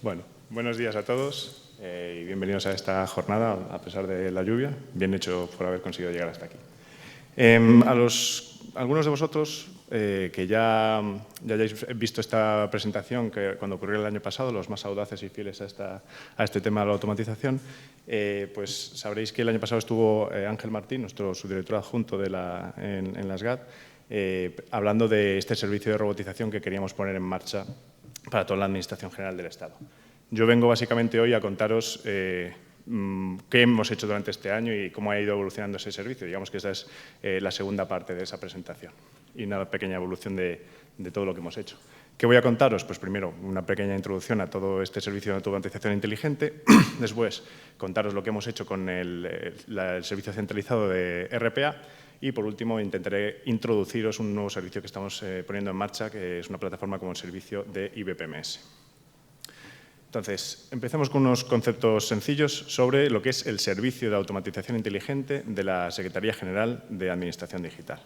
Bueno, buenos días a todos y bienvenidos a esta jornada, a pesar de la lluvia. Bien hecho por haber conseguido llegar hasta aquí. Algunos de vosotros que ya hayáis visto esta presentación que cuando ocurrió el año pasado, los más audaces y fieles a este tema de la automatización, pues sabréis que el año pasado estuvo Ángel Martín, nuestro subdirector adjunto en la SGAD, hablando de este servicio de robotización que queríamos poner en marcha para toda la Administración General del Estado. Yo vengo básicamente hoy a contaros qué hemos hecho durante este año y cómo ha ido evolucionando ese servicio. Digamos que esa es la segunda parte de esa presentación y una pequeña evolución de todo lo que hemos hecho. ¿Qué voy a contaros? Pues primero, una pequeña introducción a todo este servicio de automatización inteligente. Después, contaros lo que hemos hecho con el servicio centralizado de RPA. Y, por último, intentaré introduciros un nuevo servicio que estamos poniendo en marcha, que es una plataforma como el servicio de IBPMS. Entonces, empecemos con unos conceptos sencillos sobre lo que es el servicio de automatización inteligente de la Secretaría General de Administración Digital.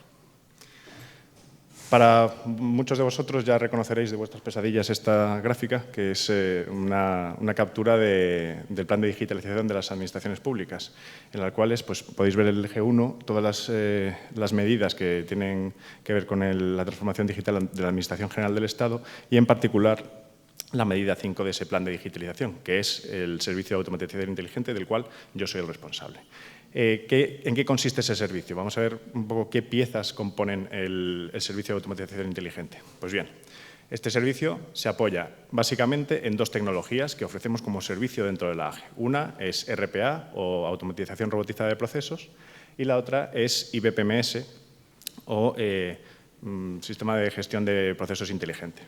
Para muchos de vosotros ya reconoceréis de vuestras pesadillas esta gráfica, que es una captura del plan de digitalización de las administraciones públicas, en la cual pues, podéis ver el eje 1, todas las medidas que tienen que ver con la transformación digital de la Administración General del Estado y, en particular, la medida 5 de ese plan de digitalización, que es el servicio de automatización inteligente del cual yo soy el responsable. ¿En qué consiste ese servicio? Vamos a ver un poco qué piezas componen el servicio de automatización inteligente. Pues bien, este servicio se apoya básicamente en dos tecnologías que ofrecemos como servicio dentro de la AGE. Una es RPA, o automatización robotizada de procesos, y la otra es IBPMS, o sistema de gestión de procesos inteligente.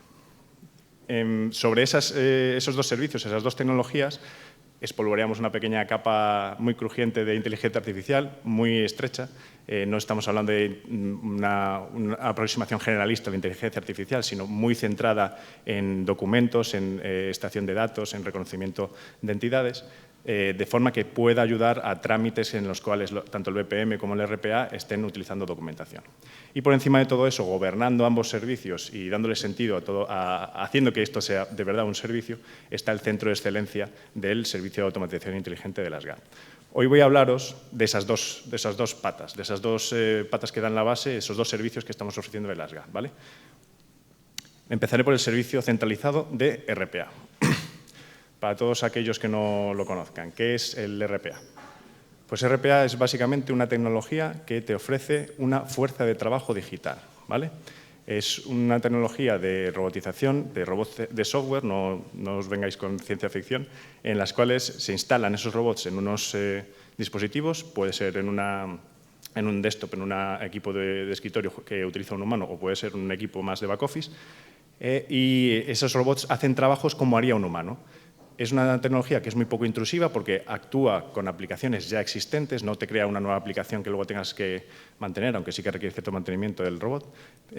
Sobre esos dos servicios, esas dos tecnologías, espolvoreamos una pequeña capa muy crujiente de inteligencia artificial, muy estrecha. No estamos hablando de una aproximación generalista de inteligencia artificial, sino muy centrada en documentos, en extracción de datos, en reconocimiento de entidades, de forma que pueda ayudar a trámites en los cuales tanto el BPM como el RPA estén utilizando documentación. Y por encima de todo eso, gobernando ambos servicios y dándole sentido a todo, haciendo que esto sea de verdad un servicio, está el centro de excelencia del servicio de automatización inteligente de la SGAD. Hoy voy a hablaros de esas dos patas, de esas dos patas que dan la base, esos dos servicios que estamos ofreciendo de la SGAD, ¿vale? Empezaré por el servicio centralizado de RPA. Para todos aquellos que no lo conozcan, ¿qué es el RPA? Pues RPA es básicamente una tecnología que te ofrece una fuerza de trabajo digital, ¿vale? Es una tecnología de robotización, de robots de software, no os vengáis con ciencia ficción, en las cuales se instalan esos robots en unos dispositivos, puede ser en un desktop, en un equipo de escritorio que utiliza un humano, o puede ser un equipo más de back office, y esos robots hacen trabajos como haría un humano. Es una tecnología que es muy poco intrusiva porque actúa con aplicaciones ya existentes, no te crea una nueva aplicación que luego tengas que mantener, aunque sí que requiere cierto mantenimiento del robot,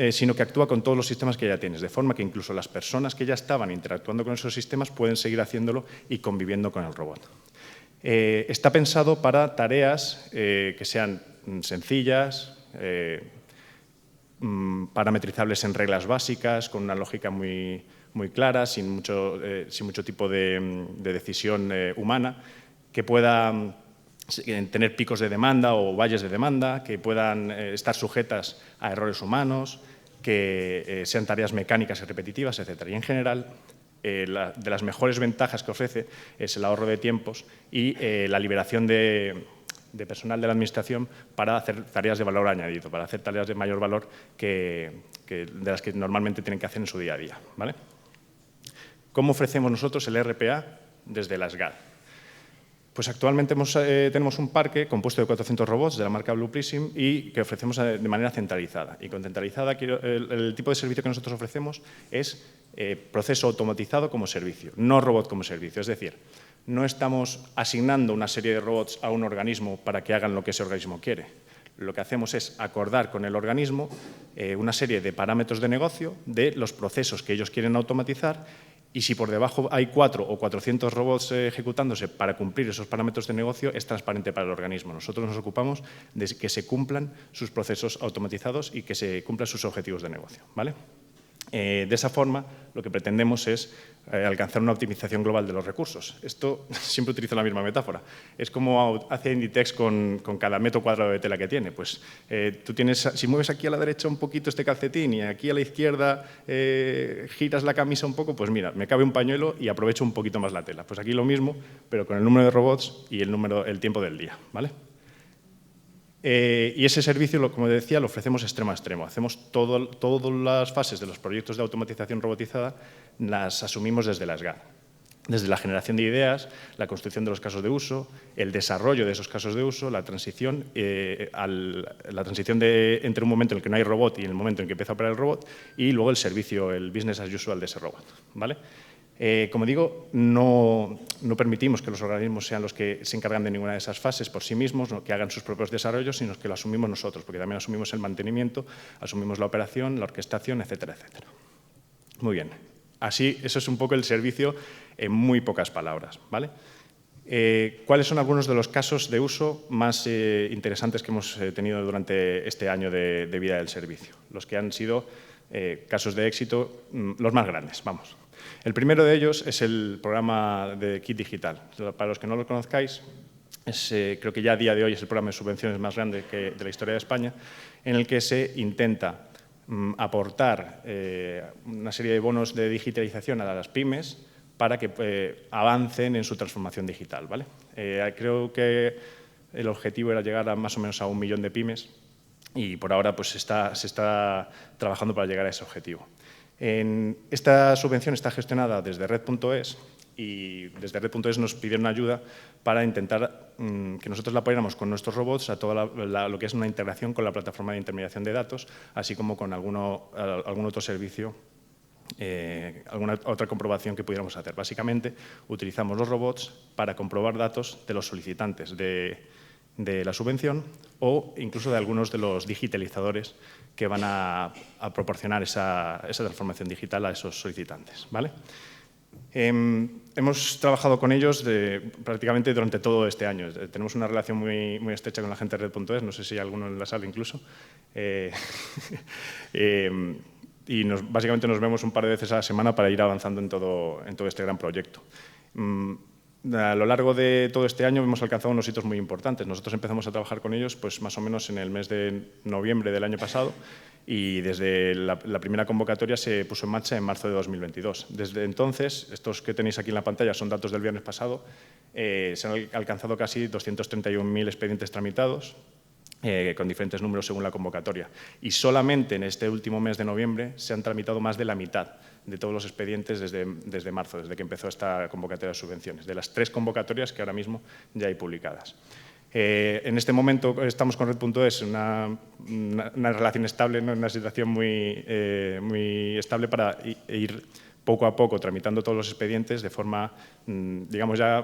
sino que actúa con todos los sistemas que ya tienes, de forma que incluso las personas que ya estaban interactuando con esos sistemas pueden seguir haciéndolo y conviviendo con el robot. Está pensado para tareas que sean sencillas, parametrizables en reglas básicas, con una lógica muy clara, sin mucho tipo de decisión humana, que puedan tener picos de demanda o valles de demanda, que puedan estar sujetas a errores humanos, que sean tareas mecánicas y repetitivas, etc. Y en general, de las mejores ventajas que ofrece es el ahorro de tiempos y la liberación de personal de la Administración para hacer tareas de valor añadido, para hacer tareas de mayor valor de las que normalmente tienen que hacer en su día a día, ¿vale? ¿Cómo ofrecemos nosotros el RPA desde la SGAD? Pues actualmente tenemos un parque compuesto de 400 robots de la marca Blue Prism y que ofrecemos de manera centralizada. Y con centralizada, el tipo de servicio que nosotros ofrecemos es proceso automatizado como servicio, no robot como servicio. Es decir, no estamos asignando una serie de robots a un organismo para que hagan lo que ese organismo quiere. Lo que hacemos es acordar con el organismo una serie de parámetros de negocio de los procesos que ellos quieren automatizar. Y si por debajo hay 4 o 400 robots ejecutándose para cumplir esos parámetros de negocio, es transparente para el organismo. Nosotros nos ocupamos de que se cumplan sus procesos automatizados y que se cumplan sus objetivos de negocio, ¿vale? De esa forma, lo que pretendemos es alcanzar una optimización global de los recursos. Esto siempre utilizo la misma metáfora. Es como hace Inditex con cada metro cuadrado de tela que tiene. Pues tú tienes, si mueves aquí a la derecha un poquito este calcetín y aquí a la izquierda giras la camisa un poco, pues mira, me cabe un pañuelo y aprovecho un poquito más la tela. Pues aquí lo mismo, pero con el número de robots y el tiempo del día, ¿vale? Y ese servicio, como decía, lo ofrecemos extremo a extremo. Hacemos todas las fases de los proyectos de automatización robotizada, las asumimos desde la SGAD. Desde la generación de ideas, la construcción de los casos de uso, el desarrollo de esos casos de uso, la transición entre un momento en el que no hay robot y el momento en que empieza a operar el robot, y luego el servicio, el business as usual de ese robot, ¿vale? Como digo, no permitimos que los organismos sean los que se encargan de ninguna de esas fases por sí mismos, ¿no? Que hagan sus propios desarrollos, sino que lo asumimos nosotros, porque también asumimos el mantenimiento, asumimos la operación, la orquestación, etcétera, etcétera. Muy bien. Así, eso es un poco el servicio en muy pocas palabras, ¿vale? ¿Cuáles son algunos de los casos de uso más interesantes que hemos tenido durante este año de vida del servicio? Los que han sido casos de éxito, los más grandes, vamos. El primero de ellos es el programa de Kit Digital. Para los que no lo conozcáis, creo que ya a día de hoy es el programa de subvenciones más grande de la historia de España, en el que se intenta aportar una serie de bonos de digitalización a las pymes para que avancen en su transformación digital, ¿vale? Creo que el objetivo era llegar a más o menos a 1 millón de pymes y por ahora pues, se está trabajando para llegar a ese objetivo. Esta subvención está gestionada desde Red.es y desde Red.es nos pidieron ayuda para intentar que nosotros la apoyáramos con nuestros robots a todo lo que es una integración con la plataforma de intermediación de datos, así como con algún otro servicio, alguna otra comprobación que pudiéramos hacer. Básicamente, utilizamos los robots para comprobar datos de los solicitantes de la subvención o incluso de algunos de los digitalizadores que van a proporcionar esa transformación digital a esos solicitantes, ¿vale? Hemos trabajado con ellos prácticamente durante todo este año. Tenemos una relación muy, muy estrecha con la gente de Red.es, no sé si hay alguno en la sala incluso. Y básicamente nos vemos un par de veces a la semana para ir avanzando en todo este gran proyecto. A lo largo de todo este año hemos alcanzado unos hitos muy importantes. Nosotros empezamos a trabajar con ellos pues, más o menos en el mes de noviembre del año pasado y desde la primera convocatoria se puso en marcha en marzo de 2022. Desde entonces, estos que tenéis aquí en la pantalla son datos del viernes pasado, se han alcanzado casi 231.000 expedientes tramitados, con diferentes números según la convocatoria. Y solamente en este último mes de noviembre se han tramitado más de la mitad de todos los expedientes desde marzo, desde que empezó esta convocatoria de subvenciones, de las 3 convocatorias que ahora mismo ya hay publicadas. En este momento estamos con Red.es en una relación estable, ¿no? Una situación muy estable para ir poco a poco tramitando todos los expedientes de forma, digamos ya,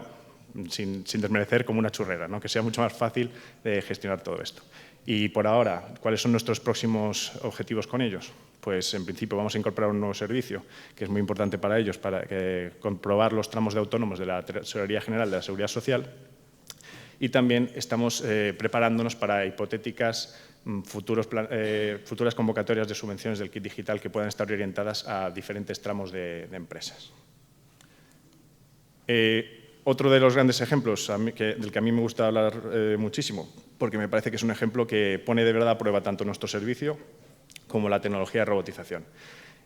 sin desmerecer, como una churrera, ¿no? Que sea mucho más fácil gestionar todo esto. Y por ahora, ¿cuáles son nuestros próximos objetivos con ellos? Pues en principio vamos a incorporar un nuevo servicio que es muy importante para ellos, para comprobar los tramos de autónomos de la Tesorería General de la Seguridad Social. Y también estamos preparándonos para hipotéticas futuras convocatorias de subvenciones del Kit Digital que puedan estar orientadas a diferentes tramos de empresas. Otro de los grandes ejemplos del que a mí me gusta hablar muchísimo, porque me parece que es un ejemplo que pone de verdad a prueba tanto nuestro servicio como la tecnología de robotización,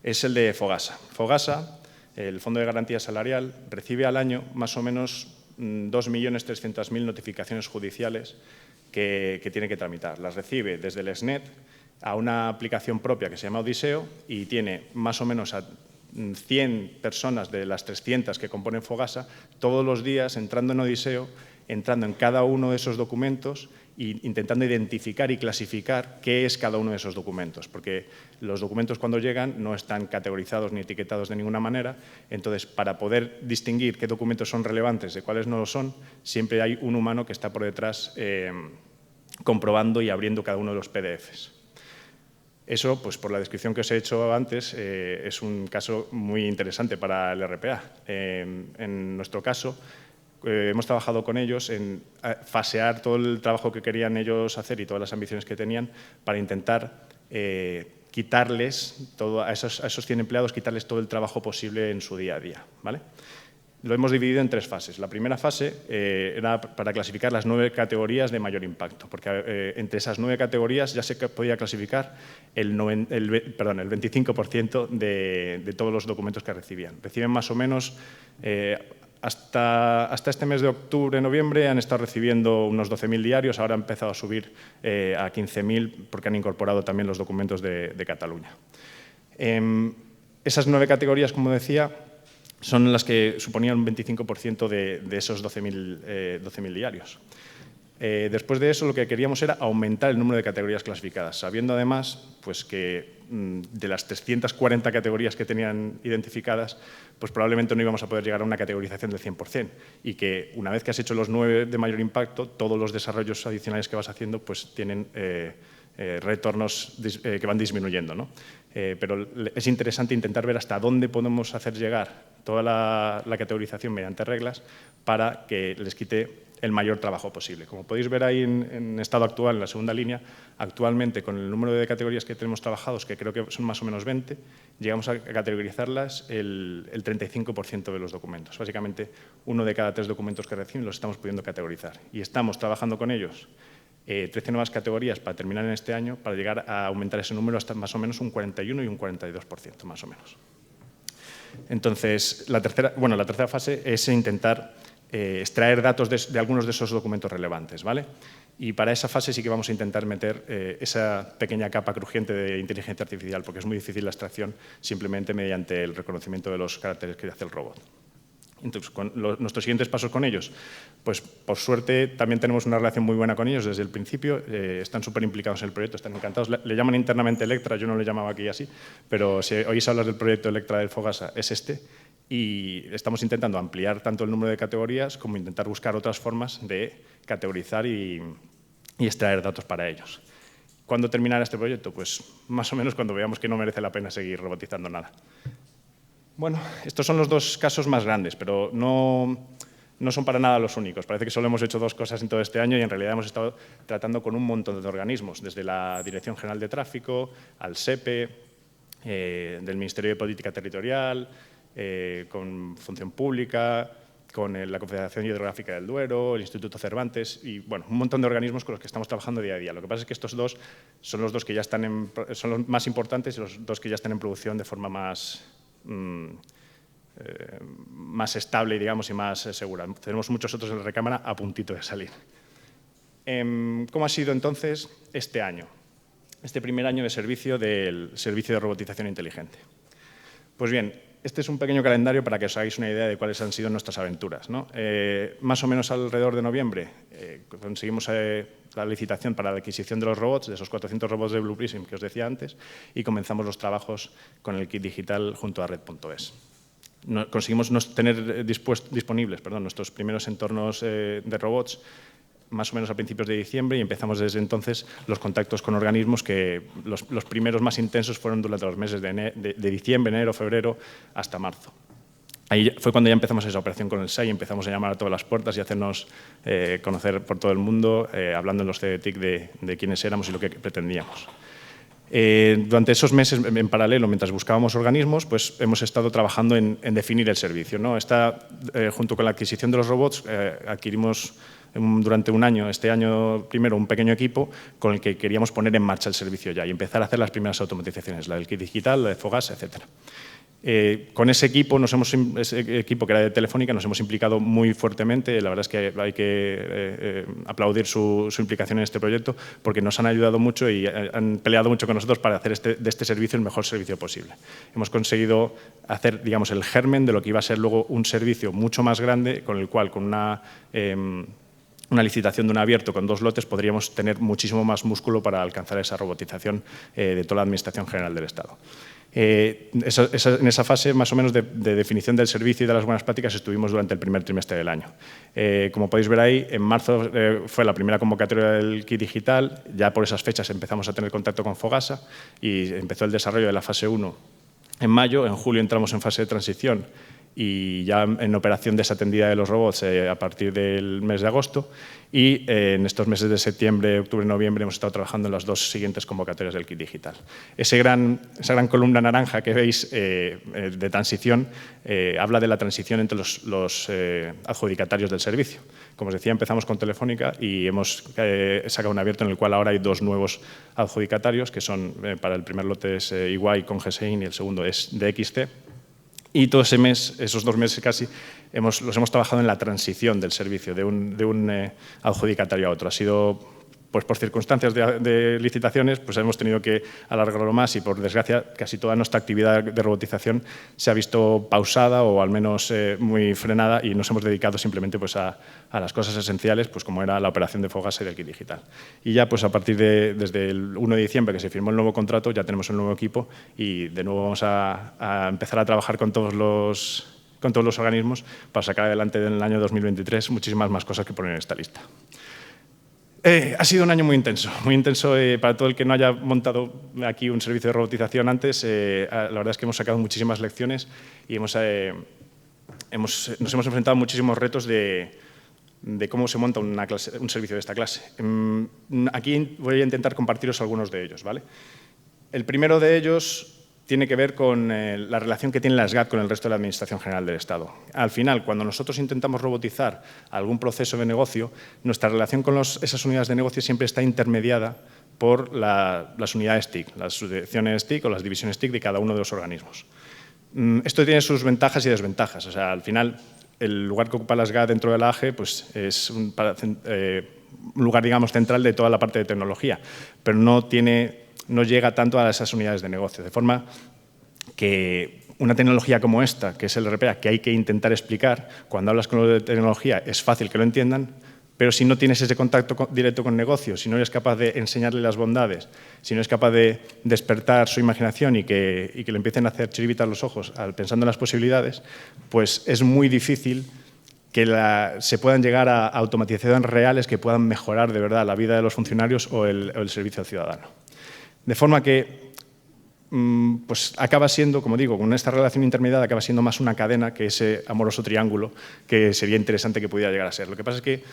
es el de Fogasa. Fogasa, el Fondo de Garantía Salarial, recibe al año más o menos 2.300.000 notificaciones judiciales que tiene que tramitar. Las recibe desde el SNET a una aplicación propia que se llama Odiseo y tiene más o menos a 100 personas de las 300 que componen Fogasa todos los días entrando en Odiseo, entrando en cada uno de esos documentos e intentando identificar y clasificar qué es cada uno de esos documentos, porque los documentos cuando llegan no están categorizados ni etiquetados de ninguna manera. Entonces, para poder distinguir qué documentos son relevantes de cuáles no lo son, siempre hay un humano que está por detrás comprobando y abriendo cada uno de los PDFs. Eso, pues por la descripción que os he hecho antes, es un caso muy interesante para el RPA. En nuestro caso, hemos trabajado con ellos en fasear todo el trabajo que querían ellos hacer y todas las ambiciones que tenían para intentar quitarles, a esos 100 empleados, quitarles todo el trabajo posible en su día a día, ¿vale? Lo hemos dividido en 3 fases. La primera fase era para clasificar las 9 categorías de mayor impacto, porque entre esas 9 categorías ya se podía clasificar el 25% de todos los documentos que recibían. Reciben más o menos, hasta este mes de octubre, noviembre, han estado recibiendo unos 12.000 diarios, ahora ha empezado a subir a 15.000 porque han incorporado también los documentos de Cataluña. Esas 9 categorías, como decía, son las que suponían un 25% de esos 12.000 diarios. Después de eso, lo que queríamos era aumentar el número de categorías clasificadas, sabiendo además pues, que de las 340 categorías que tenían identificadas, pues probablemente no íbamos a poder llegar a una categorización del 100%, y que una vez que has hecho los 9 de mayor impacto, todos los desarrollos adicionales que vas haciendo pues, tienen retornos que van disminuyendo, ¿no? Pero es interesante intentar ver hasta dónde podemos hacer llegar toda la categorización mediante reglas para que les quite el mayor trabajo posible. Como podéis ver ahí en estado actual, en la segunda línea, actualmente con el número de categorías que tenemos trabajados, que creo que son más o menos 20, llegamos a categorizarlas el 35% de los documentos. Básicamente, 1 de cada 3 documentos que reciben los estamos pudiendo categorizar. Y estamos trabajando con ellos 13 nuevas categorías para terminar en este año, para llegar a aumentar ese número hasta más o menos un 41 y un 42%, más o menos. Entonces, la tercera fase es intentar extraer datos de algunos de esos documentos relevantes, ¿vale? Y para esa fase sí que vamos a intentar meter esa pequeña capa crujiente de inteligencia artificial, porque es muy difícil la extracción simplemente mediante el reconocimiento de los caracteres que hace el robot. Entonces, nuestros siguientes pasos con ellos, pues por suerte también tenemos una relación muy buena con ellos desde el principio, están súper implicados en el proyecto, están encantados. Le llaman internamente Electra, yo no le llamaba aquí así, pero si oís hablar del proyecto Electra del Fogasa, es este, y estamos intentando ampliar tanto el número de categorías como intentar buscar otras formas de categorizar y extraer datos para ellos. ¿Cuándo terminará este proyecto? Pues más o menos cuando veamos que no merece la pena seguir robotizando nada. Bueno, estos son los 2 casos más grandes, pero no son para nada los únicos. Parece que solo hemos hecho 2 cosas en todo este año y en realidad hemos estado tratando con un montón de organismos, desde la Dirección General de Tráfico, al SEPE, del Ministerio de Política Territorial, con Función Pública, con la Confederación Hidrográfica del Duero, el Instituto Cervantes y bueno, un montón de organismos con los que estamos trabajando día a día. Lo que pasa es que estos 2 son los 2 que ya están son los más importantes y los 2 que ya están en producción de forma más estable, digamos, y más segura. Tenemos muchos otros en la recámara a puntito de salir. ¿Cómo ha sido entonces este año? Este primer año de servicio del Servicio de Robotización Inteligente. Pues bien, este es un pequeño calendario para que os hagáis una idea de cuáles han sido nuestras aventuras, ¿no? Más o menos alrededor de noviembre conseguimos la licitación para la adquisición de los robots, de esos 400 robots de Blue Prism que os decía antes, y comenzamos los trabajos con el kit digital junto a Red.es. Conseguimos tener disponibles nuestros primeros entornos de robots más o menos a principios de diciembre y empezamos desde entonces los contactos con organismos que los primeros más intensos fueron durante los meses de diciembre, enero, febrero hasta marzo. Ahí fue cuando ya empezamos esa operación con el SAI, empezamos a llamar a todas las puertas y hacernos conocer por todo el mundo, hablando en los CDTIC de quiénes éramos y lo que pretendíamos. Durante esos meses, en paralelo, mientras buscábamos organismos, pues hemos estado trabajando en definir el servicio, ¿no? Junto con la adquisición de los robots, adquirimos durante un año, este año primero, un pequeño equipo con el que queríamos poner en marcha el servicio ya y empezar a hacer las primeras automatizaciones, la del kit digital, la de Fogasa, etc. Con ese equipo que era de Telefónica, nos hemos implicado muy fuertemente. La verdad es que hay que aplaudir su implicación en este proyecto porque nos han ayudado mucho y han peleado mucho con nosotros para hacer de este servicio el mejor servicio posible. Hemos conseguido hacer, digamos, el germen de lo que iba a ser luego un servicio mucho más grande con el cual, con una licitación de un abierto con 2 lotes, podríamos tener muchísimo más músculo para alcanzar esa robotización de toda la Administración General del Estado. En esa fase, más o menos, de definición del servicio y de las buenas prácticas estuvimos durante el primer trimestre del año. Como podéis ver ahí, en marzo fue la primera convocatoria del kit digital, ya por esas fechas empezamos a tener contacto con Fogasa y empezó el desarrollo de la fase 1 en mayo, en julio entramos en fase de transición y ya en operación desatendida de los robots a partir del mes de agosto. Y en estos meses de septiembre, octubre y noviembre hemos estado trabajando en las 2 siguientes convocatorias del kit digital. Esa gran columna naranja que veis de transición habla de la transición entre los adjudicatarios del servicio. Como os decía, empezamos con Telefónica y hemos sacado un abierto en el cual ahora hay 2 nuevos adjudicatarios, que son, para el primer lote es EY con GSIN y el segundo es DXC. Y todo ese mes, esos 2 meses casi, los hemos trabajado en la transición del servicio de un adjudicatario a otro. Ha sido, pues por circunstancias de licitaciones, pues hemos tenido que alargarlo más y, por desgracia, casi toda nuestra actividad de robotización se ha visto pausada o al menos muy frenada, y nos hemos dedicado simplemente pues, a las cosas esenciales, pues como era la operación de Fogasa y del kit digital. Y ya pues a partir desde el 1 de diciembre, que se firmó el nuevo contrato, ya tenemos un nuevo equipo y de nuevo vamos a empezar a trabajar con todos los organismos para sacar adelante en el año 2023 muchísimas más cosas que poner en esta lista. Ha sido un año muy intenso para todo el que no haya montado aquí un servicio de robotización antes. La verdad es que hemos sacado muchísimas lecciones y nos hemos enfrentado a muchísimos retos de cómo se monta un servicio de esta clase. Aquí voy a intentar compartiros algunos de ellos, ¿vale? El primero de ellos tiene que ver con la relación que tiene la SGAT con el resto de la Administración General del Estado. Al final, cuando nosotros intentamos robotizar algún proceso de negocio, nuestra relación con esas unidades de negocio siempre está intermediada por las unidades TIC, las subdirecciones TIC o las divisiones TIC de cada uno de los organismos. Esto tiene sus ventajas y desventajas. O sea, al final, el lugar que ocupa la SGAT dentro de la AGE pues, es un lugar, digamos, central de toda la parte de tecnología, pero no llega tanto a esas unidades de negocio, de forma que una tecnología como esta, que es el RPA, que hay que intentar explicar, cuando hablas con los de tecnología es fácil que lo entiendan, pero si no tienes ese contacto directo con negocio, si no eres capaz de enseñarle las bondades, si no eres capaz de despertar su imaginación y que le empiecen a hacer chiribitas los ojos pensando en las posibilidades, pues es muy difícil que se puedan llegar a automatizaciones reales que puedan mejorar de verdad la vida de los funcionarios o el servicio al ciudadano. De forma que pues acaba siendo, como digo, con esta relación intermediada acaba siendo más una cadena que ese amoroso triángulo que sería interesante que pudiera llegar a ser. Lo que pasa es que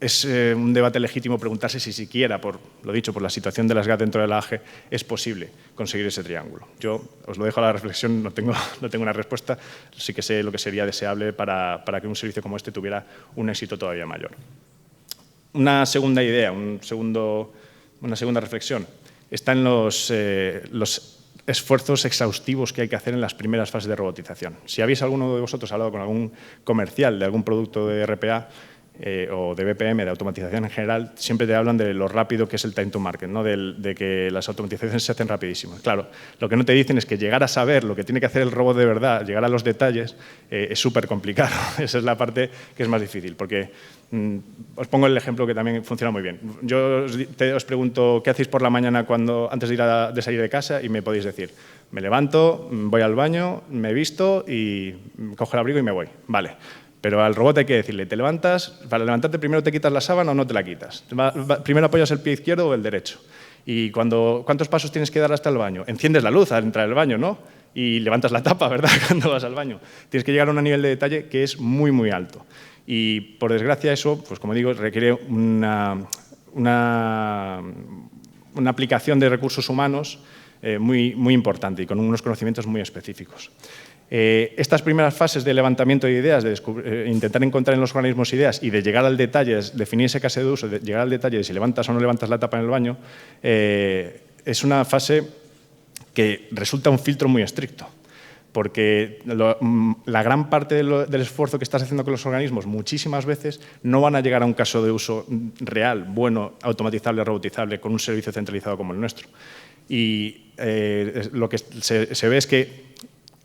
es un debate legítimo preguntarse si siquiera, por la situación de la SGAT dentro de la AGE, es posible conseguir ese triángulo. Yo os lo dejo a la reflexión, no tengo una respuesta, sí que sé lo que sería deseable para que un servicio como este tuviera un éxito todavía mayor. Una segunda idea, una segunda reflexión, está en los esfuerzos exhaustivos que hay que hacer en las primeras fases de robotización. Si habéis alguno de vosotros hablado con algún comercial de algún producto de RPA o de BPM, de automatización en general, siempre te hablan de lo rápido que es el time to market, ¿no? de que las automatizaciones se hacen rapidísimas. Claro, lo que no te dicen es que llegar a saber lo que tiene que hacer el robot de verdad, llegar a los detalles, es súper complicado. Esa es la parte que es más difícil, porque os pongo el ejemplo que también funciona muy bien. Yo os pregunto, ¿qué hacéis por la mañana antes de salir de casa? Y me podéis decir, me levanto, voy al baño, me visto y cojo el abrigo y me voy. Vale. Pero al robot hay que decirle, te levantas, para levantarte primero te quitas la sábana o no te la quitas. Primero apoyas el pie izquierdo o el derecho. Y ¿cuántos pasos tienes que dar hasta el baño? Enciendes la luz al entrar al baño, ¿no? Y levantas la tapa, ¿verdad? Cuando vas al baño. Tienes que llegar a un nivel de detalle que es muy, muy alto. Y, por desgracia, eso, pues como digo, requiere una aplicación de recursos humanos muy, muy importante y con unos conocimientos muy específicos. Estas primeras fases de levantamiento de ideas, de intentar encontrar en los organismos ideas y de llegar al detalle, definir ese caso de uso, de llegar al detalle de si levantas o no levantas la tapa en el baño, es una fase que resulta un filtro muy estricto. Porque la gran parte del esfuerzo que estás haciendo con los organismos muchísimas veces no van a llegar a un caso de uso real, bueno, automatizable, robotizable, con un servicio centralizado como el nuestro. Y lo que se ve es que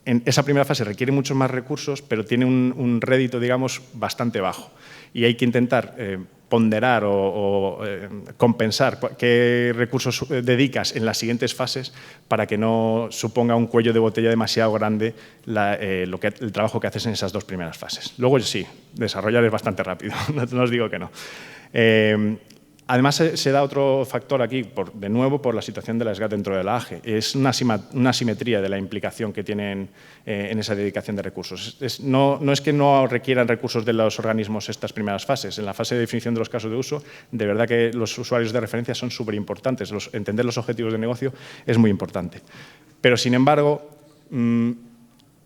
en esa primera fase requiere muchos más recursos, pero tiene un rédito, digamos, bastante bajo. Y hay que intentar ponderar o compensar qué recursos dedicas en las siguientes fases para que no suponga un cuello de botella demasiado grande el trabajo que haces en esas 2 primeras fases. Luego sí, desarrollar es bastante rápido, no os digo que no. Además, se da otro factor aquí, de nuevo, por la situación de la SGAT dentro de la AGE. Es una asimetría de la implicación que tienen en esa dedicación de recursos. No es que no requieran recursos de los organismos estas primeras fases. En la fase de definición de los casos de uso, de verdad que los usuarios de referencia son súper importantes. Entender los objetivos de negocio es muy importante. Pero, sin embargo,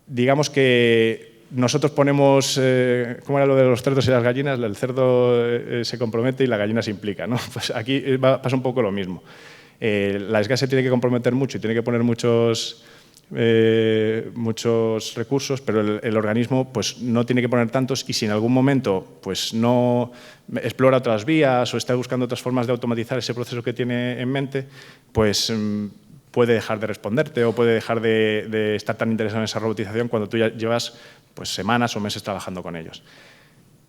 digamos que nosotros ponemos, ¿cómo era lo de los cerdos y las gallinas? El cerdo se compromete y la gallina se implica, ¿no? Pues aquí pasa un poco lo mismo. La SGAT se tiene que comprometer mucho y tiene que poner muchos recursos, pero el organismo pues, no tiene que poner tantos, y si en algún momento pues, no explora otras vías o está buscando otras formas de automatizar ese proceso que tiene en mente, pues puede dejar de responderte o puede dejar de estar tan interesado en esa robotización cuando tú ya llevas pues, semanas o meses trabajando con ellos.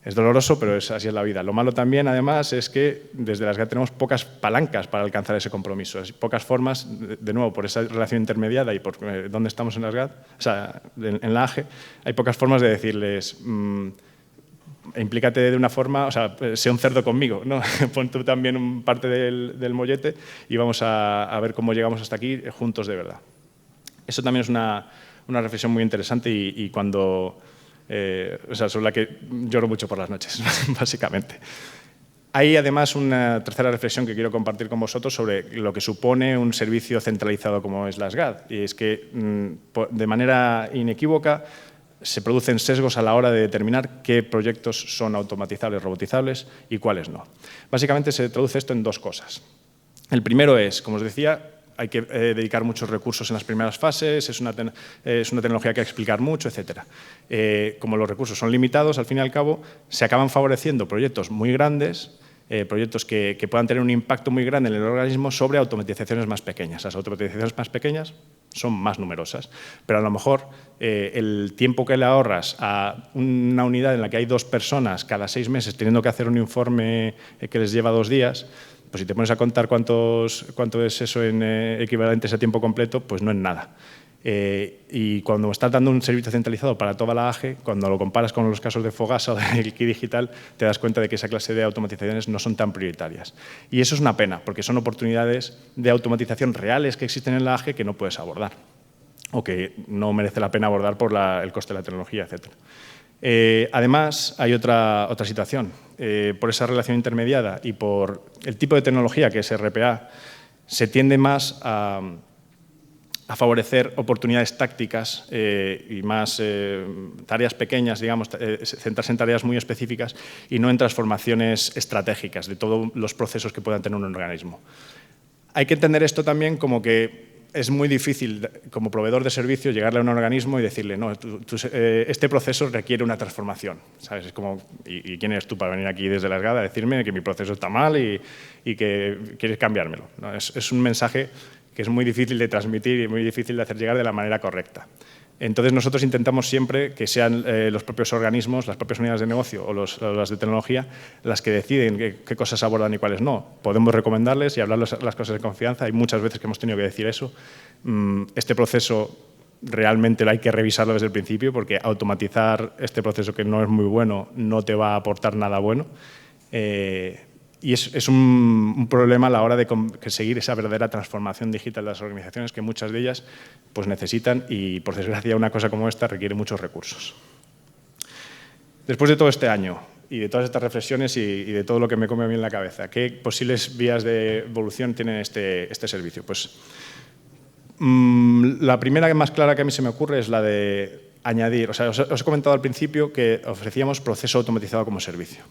Es doloroso, pero así es la vida. Lo malo también, además, es que desde la SGAT tenemos pocas palancas para alcanzar ese compromiso. Pocas formas, de nuevo, por esa relación intermediada y por dónde estamos en la SGAT, o sea, en la AGE, hay pocas formas de decirles implícate de una forma, o sea, sé un cerdo conmigo, ¿no? Pon tú también parte del mollete y vamos a ver cómo llegamos hasta aquí juntos de verdad. Eso también es una reflexión muy interesante y cuando, o sea, sobre la que lloro mucho por las noches, básicamente. Hay además una tercera reflexión que quiero compartir con vosotros sobre lo que supone un servicio centralizado como es la SGAT, y es que de manera inequívoca se producen sesgos a la hora de determinar qué proyectos son automatizables, robotizables y cuáles no. Básicamente se traduce esto en dos cosas. El primero es, como os decía, hay que dedicar muchos recursos en las primeras fases, es una tecnología que hay que explicar mucho, etc. Como los recursos son limitados, al fin y al cabo, se acaban favoreciendo proyectos muy grandes, proyectos que puedan tener un impacto muy grande en el organismo sobre automatizaciones más pequeñas. Las automatizaciones más pequeñas son más numerosas, pero a lo mejor el tiempo que le ahorras a una unidad en la que hay 2 personas cada 6 meses teniendo que hacer un informe que les lleva 2 días, pues si te pones a contar cuánto es eso en equivalentes a tiempo completo, pues no es nada. Y cuando estás dando un servicio centralizado para toda la AGE, cuando lo comparas con los casos de Fogasa o del Key Digital, te das cuenta de que esa clase de automatizaciones no son tan prioritarias. Y eso es una pena, porque son oportunidades de automatización reales que existen en la AGE que no puedes abordar, o que no merece la pena abordar por el coste de la tecnología, etc. Además, hay otra situación. Por esa relación intermediada y por el tipo de tecnología que es RPA, se tiende más a favorecer oportunidades tácticas y más tareas pequeñas, digamos, centrarse en tareas muy específicas y no en transformaciones estratégicas de todos los procesos que puedan tener un organismo. Hay que entender esto también como que es muy difícil, como proveedor de servicio, llegarle a un organismo y decirle, no, este proceso requiere una transformación, ¿sabes? Es como, ¿y quién eres tú para venir aquí desde la SGAT a decirme que mi proceso está mal y que quieres cambiármelo? ¿No? Es un mensaje que es muy difícil de transmitir y muy difícil de hacer llegar de la manera correcta. Entonces, nosotros intentamos siempre que sean los propios organismos, las propias unidades de negocio o las de tecnología las que deciden qué cosas abordan y cuáles no. Podemos recomendarles y hablar las cosas de confianza. Hay muchas veces que hemos tenido que decir eso. Este proceso realmente hay que revisarlo desde el principio porque automatizar este proceso que no es muy bueno no te va a aportar nada bueno. Y es un problema a la hora de conseguir esa verdadera transformación digital de las organizaciones que muchas de ellas pues, necesitan y, por desgracia, una cosa como esta requiere muchos recursos. Después de todo este año y de todas estas reflexiones y de todo lo que me come a mí en la cabeza, ¿qué posibles vías de evolución tiene este servicio? Pues la primera más clara que a mí se me ocurre es la de añadir, o sea, os he comentado al principio que ofrecíamos proceso automatizado como servicio.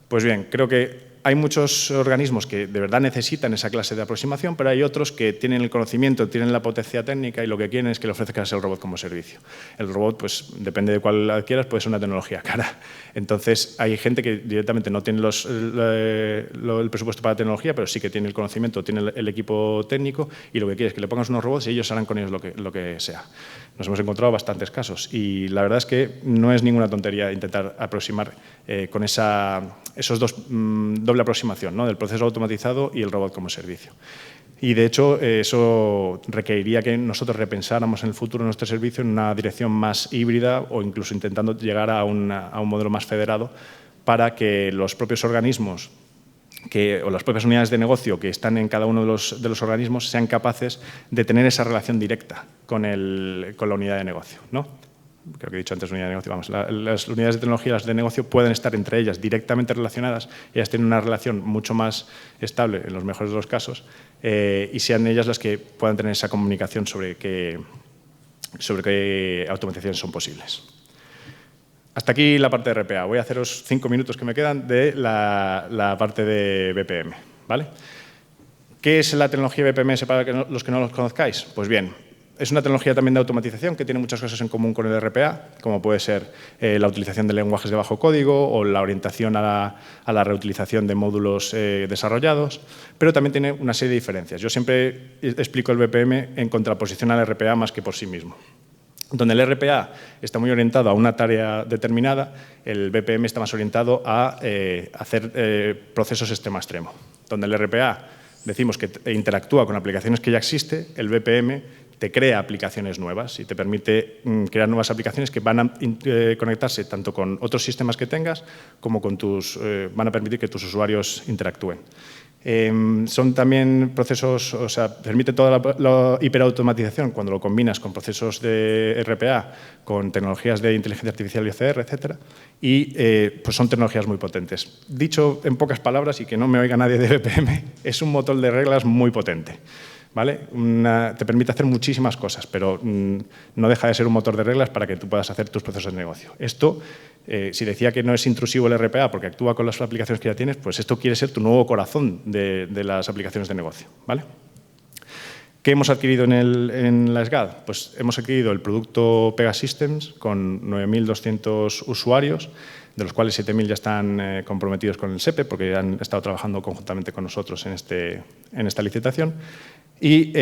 Pues bien, creo que hay muchos organismos que de verdad necesitan esa clase de aproximación, pero hay otros que tienen el conocimiento, tienen la potencia técnica y lo que quieren es que le ofrezcas el robot como servicio. El robot, pues depende de cuál adquieras, puede ser una tecnología cara. Entonces, hay gente que directamente no tiene el presupuesto para la tecnología, pero sí que tiene el conocimiento, tiene el equipo técnico y lo que quiere es que le pongas unos robots y ellos harán con ellos lo que sea. Nos hemos encontrado bastantes casos y la verdad es que no es ninguna tontería intentar aproximar con esos dos doble aproximación, ¿no? Del proceso automatizado y el robot como servicio. Y, de hecho, eso requeriría que nosotros repensáramos en el futuro nuestro servicio en una dirección más híbrida o incluso intentando llegar a un modelo más federado para que los propios organismos o las propias unidades de negocio que están en cada uno de los organismos sean capaces de tener esa relación directa con la unidad de negocio, ¿no? Creo que he dicho antes unidad de negocio, vamos, las unidades de tecnología y las de negocio pueden estar entre ellas directamente relacionadas, ellas tienen una relación mucho más estable en los mejores de los casos y sean ellas las que puedan tener esa comunicación sobre qué automatizaciones son posibles. Hasta aquí la parte de RPA. Voy a haceros 5 minutos que me quedan de la parte de BPM, ¿vale? ¿Qué es la tecnología BPMS para los que no los conozcáis? Pues bien, es una tecnología también de automatización que tiene muchas cosas en común con el RPA, como puede ser la utilización de lenguajes de bajo código o la orientación a la reutilización de módulos desarrollados, pero también tiene una serie de diferencias. Yo siempre explico el BPM en contraposición al RPA más que por sí mismo. Donde el RPA está muy orientado a una tarea determinada, el BPM está más orientado a hacer procesos extremo a extremo. Donde el RPA decimos que interactúa con aplicaciones que ya existen, el BPM te crea aplicaciones nuevas y te permite crear nuevas aplicaciones que van a conectarse tanto con otros sistemas que tengas como con van a permitir que tus usuarios interactúen. Son también procesos, o sea, permite toda la hiperautomatización cuando lo combinas con procesos de RPA, con tecnologías de inteligencia artificial y OCR, etcétera, y pues son tecnologías muy potentes. Dicho en pocas palabras y que no me oiga nadie de BPM, es un motor de reglas muy potente. ¿Vale? Te permite hacer muchísimas cosas, pero no deja de ser un motor de reglas para que tú puedas hacer tus procesos de negocio. Esto, si decía que no es intrusivo el RPA porque actúa con las aplicaciones que ya tienes, pues esto quiere ser tu nuevo corazón de las aplicaciones de negocio. ¿Vale? ¿Qué hemos adquirido en la SGAD? Pues hemos adquirido el producto Pegasystems con 9.200 usuarios, de los cuales 7.000 ya están comprometidos con el SEPE porque han estado trabajando conjuntamente con nosotros en esta licitación. Y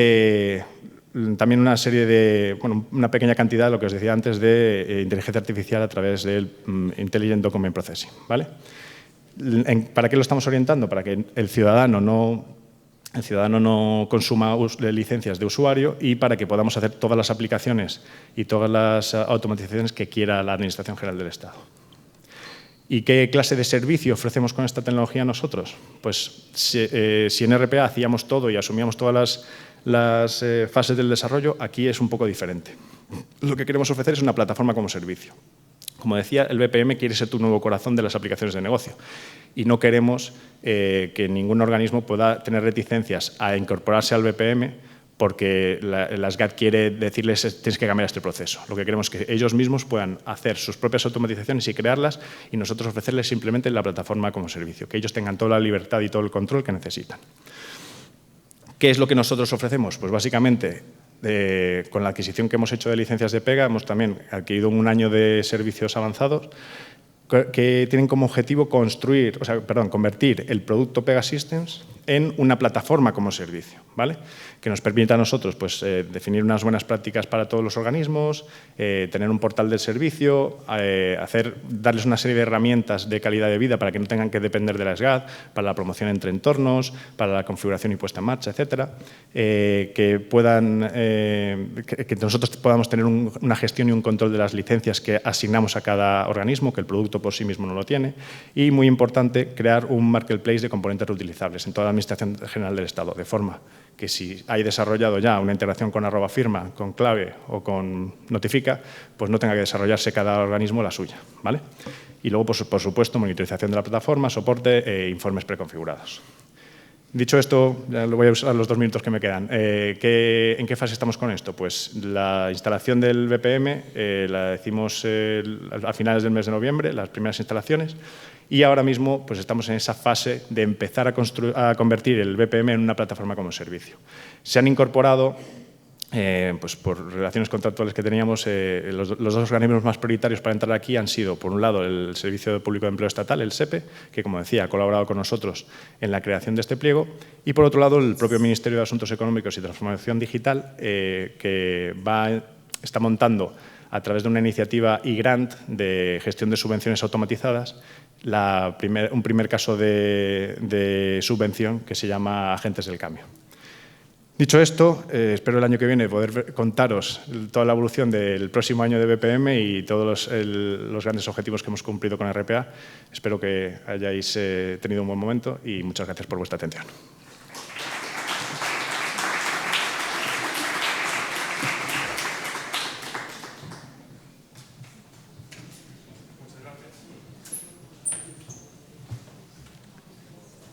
también una serie una pequeña cantidad, lo que os decía antes, de inteligencia artificial a través del Intelligent Document Processing. ¿Vale? ¿Para qué lo estamos orientando? Para que el ciudadano no consuma licencias de usuario y para que podamos hacer todas las aplicaciones y todas las automatizaciones que quiera la Administración General del Estado. ¿Y qué clase de servicio ofrecemos con esta tecnología nosotros? Pues si en RPA hacíamos todo y asumíamos todas las fases del desarrollo, aquí es un poco diferente. Lo que queremos ofrecer es una plataforma como servicio. Como decía, el BPM quiere ser tu nuevo corazón de las aplicaciones de negocio y no queremos que ningún organismo pueda tener reticencias a incorporarse al BPM porque la SGAD quiere decirles tienes que cambiar este proceso. Lo que queremos es que ellos mismos puedan hacer sus propias automatizaciones y crearlas y nosotros ofrecerles simplemente la plataforma como servicio, que ellos tengan toda la libertad y todo el control que necesitan. ¿Qué es lo que nosotros ofrecemos? Pues básicamente, con la adquisición que hemos hecho de licencias de Pega, hemos también adquirido un año de servicios avanzados que tienen como objetivo convertir el producto Pegasystems en una plataforma como servicio, ¿vale? Que nos permita a nosotros pues, definir unas buenas prácticas para todos los organismos, tener un portal del servicio, darles una serie de herramientas de calidad de vida para que no tengan que depender de la SGAD, para la promoción entre entornos, para la configuración y puesta en marcha, etcétera, que nosotros podamos tener una gestión y un control de las licencias que asignamos a cada organismo, que el producto por sí mismo no lo tiene, y muy importante, crear un marketplace de componentes reutilizables en toda la Administración General del Estado, de forma que si hay desarrollado ya una integración con @firma, con clave o con notifica, pues no tenga que desarrollarse cada organismo la suya, ¿vale? Y luego, pues, por supuesto, monitorización de la plataforma, soporte e informes preconfigurados. Dicho esto, ya lo voy a usar los 2 minutos que me quedan. ¿En qué fase estamos con esto? Pues la instalación del BPM la decimos a finales del mes de noviembre, las primeras instalaciones, y ahora mismo pues estamos en esa fase de empezar a convertir el BPM en una plataforma como servicio. Se han incorporado, pues por relaciones contractuales que teníamos, los 2 organismos más prioritarios para entrar aquí han sido, por un lado, el Servicio Público de Empleo Estatal, el SEPE, que, como decía, ha colaborado con nosotros en la creación de este pliego, y, por otro lado, el propio Ministerio de Asuntos Económicos y Transformación Digital, que está montando, a través de una iniciativa e-grant de gestión de subvenciones automatizadas, un primer caso de subvención que se llama Agentes del Cambio. Dicho esto, espero el año que viene poder contaros toda la evolución del próximo año de BPM y todos los grandes objetivos que hemos cumplido con RPA. Espero que hayáis tenido un buen momento y muchas gracias por vuestra atención.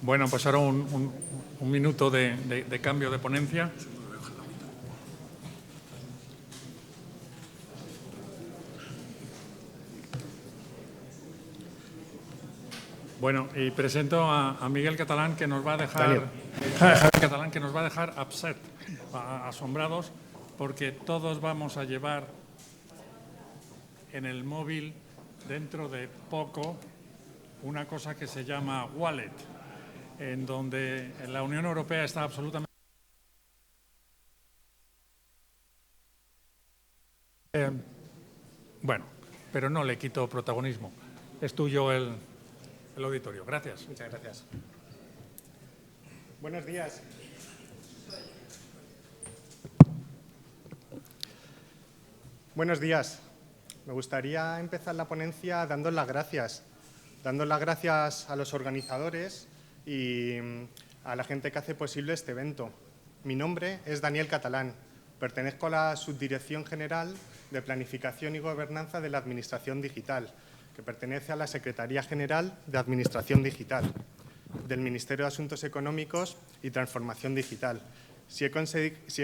Bueno, pues ahora un minuto de cambio de ponencia. Bueno, y presento a Miguel Catalán, que nos va a dejar upset, asombrados, porque todos vamos a llevar en el móvil dentro de poco una cosa que se llama wallet, en donde la Unión Europea está absolutamente... Bueno, pero no le quito protagonismo. Es tuyo el auditorio. Gracias. Muchas gracias. Buenos días. Buenos días. Me gustaría empezar la ponencia dando las gracias a los organizadores y a la gente que hace posible este evento. Mi nombre es Daniel Catalán. Pertenezco a la Subdirección General de Planificación y Gobernanza de la Administración Digital, que pertenece a la Secretaría General de Administración Digital del Ministerio de Asuntos Económicos y Transformación Digital. Si he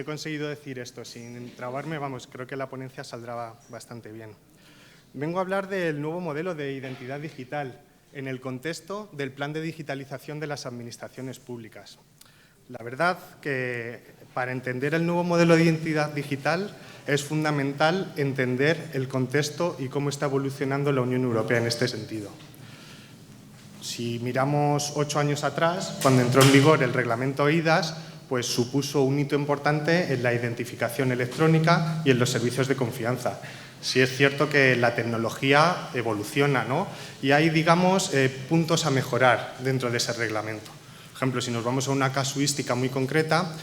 conseguido decir esto sin trabarme, vamos, creo que la ponencia saldrá bastante bien. Vengo a hablar del nuevo modelo de identidad digital en el contexto del Plan de Digitalización de las Administraciones Públicas. La verdad que para entender el nuevo modelo de identidad digital es fundamental entender el contexto y cómo está evolucionando la Unión Europea en este sentido. Si miramos 8 años atrás, cuando entró en vigor el reglamento eIDAS, pues supuso un hito importante en la identificación electrónica y en los servicios de confianza. Sí es cierto que la tecnología evoluciona, ¿no? Y hay, digamos, puntos a mejorar dentro de ese reglamento. Por ejemplo, si nos vamos a una casuística muy concreta,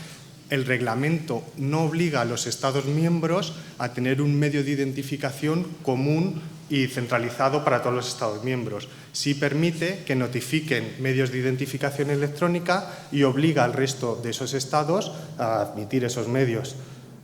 el reglamento no obliga a los Estados miembros a tener un medio de identificación común y centralizado para todos los Estados miembros. Sí permite que notifiquen medios de identificación electrónica y obliga al resto de esos Estados a admitir esos medios.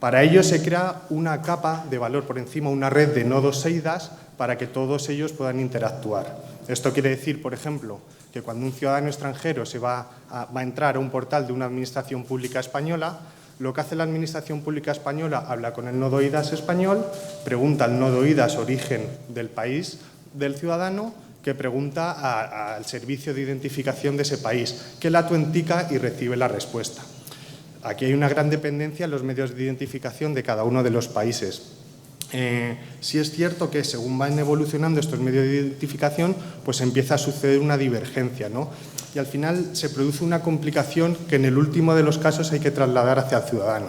Para ello se crea una capa de valor por encima, una red de nodos eIDAS para que todos ellos puedan interactuar. Esto quiere decir, por ejemplo, que cuando un ciudadano extranjero va a entrar a un portal de una administración pública española, lo que hace la administración pública española, habla con el nodo eIDAS español, pregunta al nodo eIDAS origen del país del ciudadano, que pregunta al servicio de identificación de ese país, que la autentica y recibe la respuesta. Aquí hay una gran dependencia en los medios de identificación de cada uno de los países. Sí es cierto que según van evolucionando estos medios de identificación, pues empieza a suceder una divergencia, ¿no? Y al final se produce una complicación que en el último de los casos hay que trasladar hacia el ciudadano.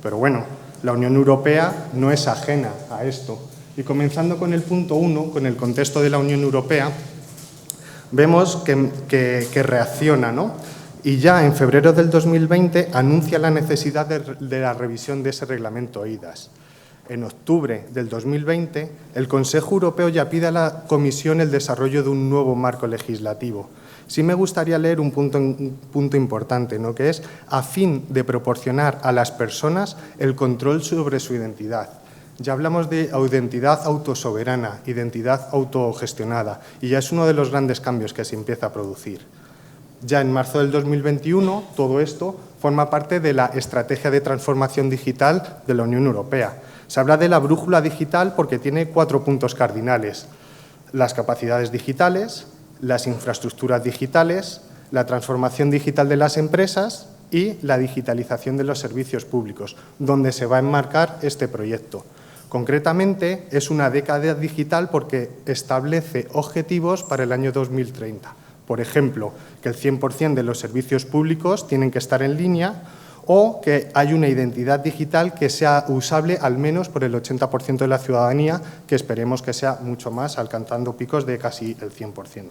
Pero bueno, la Unión Europea no es ajena a esto. Y comenzando con el punto 1, con el contexto de la Unión Europea, vemos que reacciona, ¿no? Y ya en febrero del 2020 anuncia la necesidad de la revisión de ese reglamento eIDAS. En octubre del 2020, el Consejo Europeo ya pide a la Comisión el desarrollo de un nuevo marco legislativo. Sí me gustaría leer un punto importante, ¿no? Que es a fin de proporcionar a las personas el control sobre su identidad. Ya hablamos de identidad autosoberana, identidad autogestionada, y ya es uno de los grandes cambios que se empieza a producir. Ya en marzo del 2021, todo esto forma parte de la Estrategia de Transformación Digital de la Unión Europea. Se habla de la brújula digital porque tiene 4 puntos cardinales: las capacidades digitales, las infraestructuras digitales, la transformación digital de las empresas y la digitalización de los servicios públicos, donde se va a enmarcar este proyecto. Concretamente, es una década digital porque establece objetivos para el año 2030. Por ejemplo, que el 100% de los servicios públicos tienen que estar en línea o que hay una identidad digital que sea usable al menos por el 80% de la ciudadanía, que esperemos que sea mucho más, alcanzando picos de casi el 100%.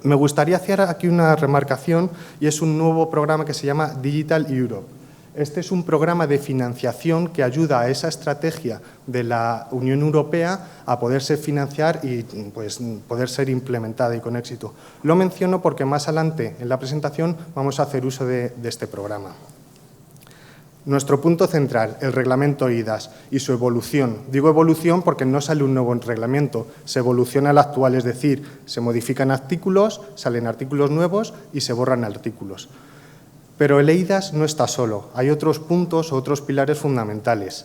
me gustaría hacer aquí una remarcación y es un nuevo programa que se llama Digital Europe. Este es un programa de financiación que ayuda a esa estrategia de la Unión Europea a poderse financiar y pues, poder ser implementada y con éxito. Lo menciono porque más adelante en la presentación vamos a hacer uso de este programa. Nuestro punto central, el reglamento eIDAS y su evolución. Digo evolución porque no sale un nuevo reglamento, se evoluciona al actual, es decir, se modifican artículos, salen artículos nuevos y se borran artículos. Pero el eIDAS no está solo, hay otros puntos o otros pilares fundamentales.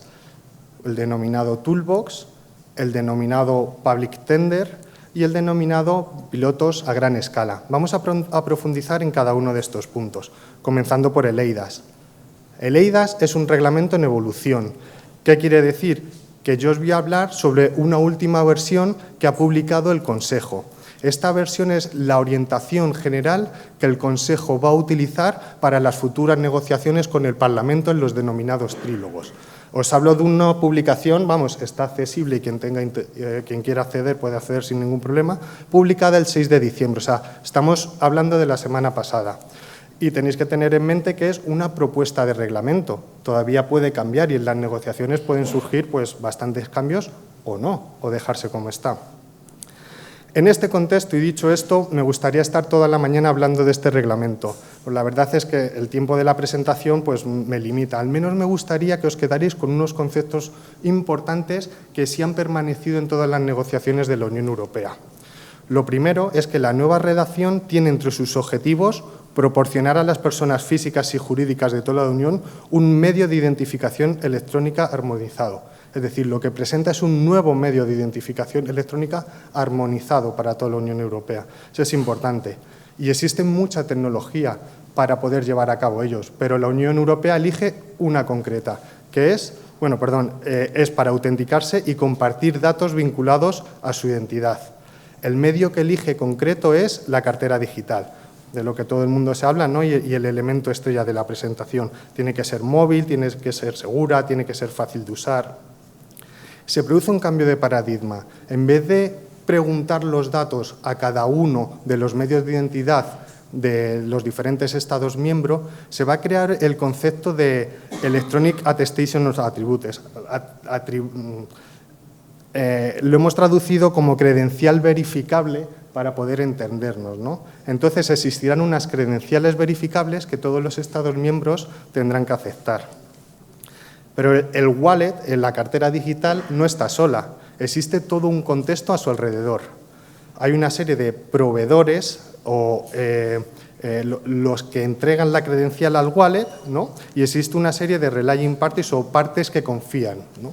El denominado Toolbox, el denominado Public Tender y el denominado pilotos a gran escala. Vamos a profundizar en cada uno de estos puntos, comenzando por el eIDAS. El eIDAS es un reglamento en evolución. ¿Qué quiere decir? Que yo os voy a hablar sobre una última versión que ha publicado el Consejo. Esta versión es la orientación general que el Consejo va a utilizar para las futuras negociaciones con el Parlamento en los denominados trílogos. Os hablo de una publicación, vamos, está accesible y quien quiera acceder puede acceder sin ningún problema, publicada el 6 de diciembre, o sea, estamos hablando de la semana pasada. Y tenéis que tener en mente que es una propuesta de reglamento, todavía puede cambiar y en las negociaciones pueden surgir pues, bastantes cambios o no, o dejarse como está. En este contexto, y dicho esto, me gustaría estar toda la mañana hablando de este reglamento. Pues la verdad es que el tiempo de la presentación pues, me limita. Al menos me gustaría que os quedaréis con unos conceptos importantes que sí han permanecido en todas las negociaciones de la Unión Europea. Lo primero es que la nueva redacción tiene entre sus objetivos proporcionar a las personas físicas y jurídicas de toda la Unión un medio de identificación electrónica armonizado. Es decir, lo que presenta es un nuevo medio de identificación electrónica armonizado para toda la Unión Europea. Eso es importante. Y existe mucha tecnología para poder llevar a cabo ellos, pero la Unión Europea elige una concreta, que es, es para autenticarse y compartir datos vinculados a su identidad. El medio que elige concreto es la cartera digital, de lo que todo el mundo se habla, ¿no? y el elemento estrella de la presentación. Tiene que ser móvil, tiene que ser segura, tiene que ser fácil de usar. Se produce un cambio de paradigma. En vez de preguntar los datos a cada uno de los medios de identidad de los diferentes Estados miembros, se va a crear el concepto de Electronic Attestation of Attributes. Lo hemos traducido como credencial verificable para poder entendernos, ¿no? Entonces, existirán unas credenciales verificables que todos los Estados miembros tendrán que aceptar. Pero el wallet, en la cartera digital, no está sola. Existe todo un contexto a su alrededor. Hay una serie de proveedores o los que entregan la credencial al wallet, ¿no? Y existe una serie de relying parties o partes que confían, ¿no?